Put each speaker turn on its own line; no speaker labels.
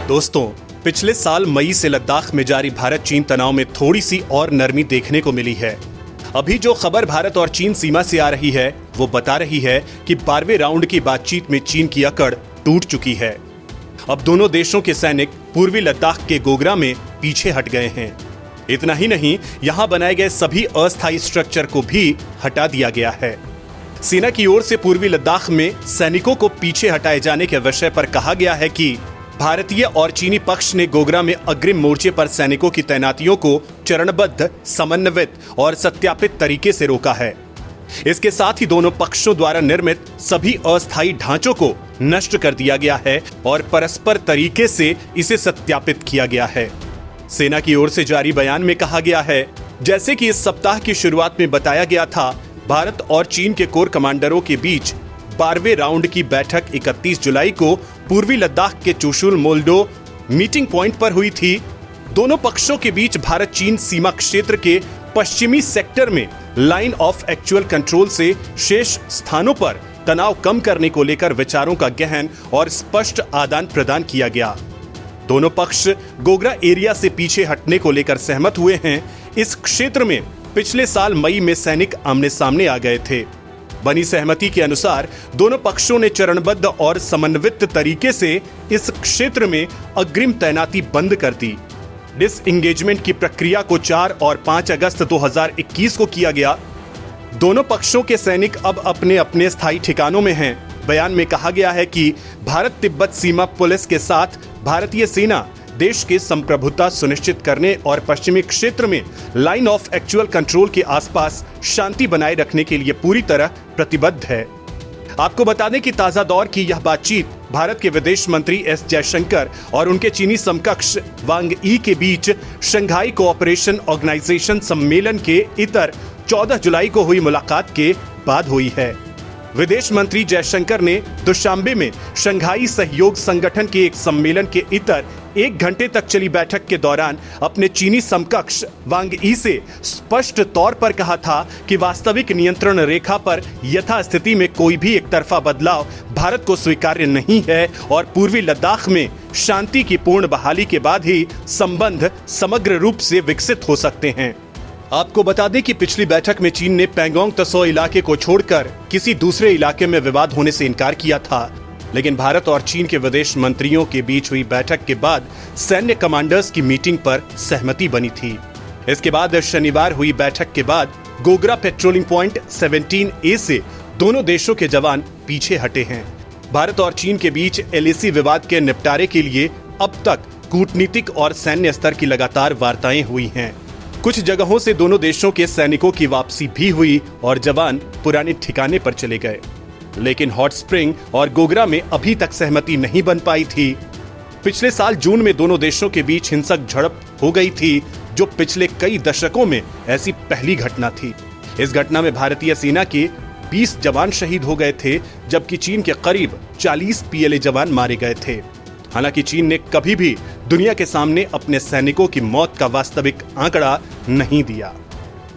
दोस्तों, पिछले साल मई से लद्दाख में जारी भारत चीन तनाव में थोड़ी सी और नरमी देखने को मिली है। अभी जो खबर भारत और चीन सीमा से आ रही है वो बता रही है कि 12वें राउंड की बातचीत में चीन की अकड़ टूट चुकी है। अब दोनों देशों के सैनिक पूर्वी लद्दाख के गोगरा में पीछे हट गए हैं। इतना ही नहीं, यहां बनाए गए सभी अस्थायी स्ट्रक्चर को भी हटा दिया गया है। सेना की ओर से पूर्वी लद्दाख में सैनिकों को पीछे हटाए जाने के विषय पर कहा गया है कि भारतीय और चीनी पक्ष ने गोगरा में अग्रिम मोर्चे पर सैनिकों की तैनातियों को चरणबद्ध, समन्वित और सत्यापित तरीके से रोका है। इसके साथ ही दोनों पक्षों द्वारा निर्मित सभी अस्थायी ढांचों को नष्ट कर दिया गया है और परस्पर तरीके से इसे सत्यापित किया गया है। सेना की ओर से जारी बयान में कहा गया है, जैसे कि इस सप्ताह की शुरुआत में बताया गया था, भारत और चीन के कोर कमांडरों के बीच 12वें राउंड की बैठक 31 जुलाई को पूर्वी लद्दाख के चुशुल मोल्डो मीटिंग पॉइंट पर हुई थी। दोनों पक्षों के बीच भारत चीन सीमा क्षेत्र के पश्चिमी सेक्टर में लाइन ऑफ एक्चुअल कंट्रोल से शेष स्थानों पर तनाव कम करने को लेकर विचारों का गहन और स्पष्ट आदान प्रदान किया गया। दोनों पक्ष गोगरा एरिया से पीछे हटने को लेकर सहमत हुए हैं। इस क्षेत्र में पिछले साल मई में सैनिक आमने सामने आ गए थे। बनी सहमति के अनुसार दोनों पक्षों ने चरणबद्ध और समन्वित तरीके से इस क्षेत्र में अग्रिम तैनाती बंद कर दी। डिसएंगेजमेंट की प्रक्रिया को 4 और 5 अगस्त 2021 को किया गया। दोनों पक्षों के सैनिक अब अपने अपने स्थायी ठिकानों में हैं। बयान में कहा गया है कि भारत तिब्बत सीमा पुलिस के साथ भारतीय सेना देश के संप्रभुता सुनिश्चित करने और पश्चिमी क्षेत्र में लाइन ऑफ एक्चुअल कंट्रोल के आसपास शांति बनाए रखने के लिए पूरी तरह प्रतिबद्ध है। आपको बता दें कि ताजा दौर की यह बातचीत भारत के विदेश मंत्री एस जयशंकर और उनके चीनी समकक्ष वांग यी के बीच शंघाई कोऑपरेशन ऑर्गेनाइजेशन सम्मेलन के इतर 14 जुलाई को हुई मुलाकात के बाद हुई है। विदेश मंत्री जयशंकर ने दुशांबे में शंघाई सहयोग संगठन के एक सम्मेलन के इतर 1 घंटे तक चली बैठक के दौरान अपने चीनी समकक्ष वांग यी से स्पष्ट तौर पर कहा था कि वास्तविक नियंत्रण रेखा पर यथास्थिति में कोई भी एक तरफा बदलाव भारत को स्वीकार्य नहीं है और पूर्वी लद्दाख में शांति की पूर्ण बहाली के बाद ही संबंध समग्र रूप से विकसित हो सकते हैं। आपको बता दें कि पिछली बैठक में चीन ने पैंगोंग त्सो इलाके को छोड़कर किसी दूसरे इलाके में विवाद होने से इनकार किया था, लेकिन भारत और चीन के विदेश मंत्रियों के बीच हुई बैठक के बाद सैन्य कमांडर्स की मीटिंग पर सहमति बनी थी। इसके बाद शनिवार हुई बैठक के बाद गोगरा पेट्रोलिंग पॉइंट 17A से दोनों देशों के जवान पीछे हटे हैं। भारत और चीन के बीच LAC विवाद के निपटारे के लिए अब तक कूटनीतिक और सैन्य स्तर की लगातार वार्ताएं हुई हैं। कुछ जगहों से दोनों देशों के सैनिकों की वापसी भी हुई और जवान पुराने ठिकाने पर चले गए, लेकिन हॉट स्प्रिंग और गोगरा में अभी तक सहमति नहीं बन पाई थी। पिछले साल जून में दोनों देशों के बीच हिंसक झड़प हो गई थी, जो पिछले कई दशकों में ऐसी पहली घटना थी। इस घटना में भारतीय सेना के 20 जवान शहीद हो गए थे, जबकि चीन के करीब 40 PLA जवान मारे गए थे। हालांकि चीन ने कभी भी दुनिया के सामने अपने सैनिकों की मौत का वास्तविक आंकड़ा नहीं दिया।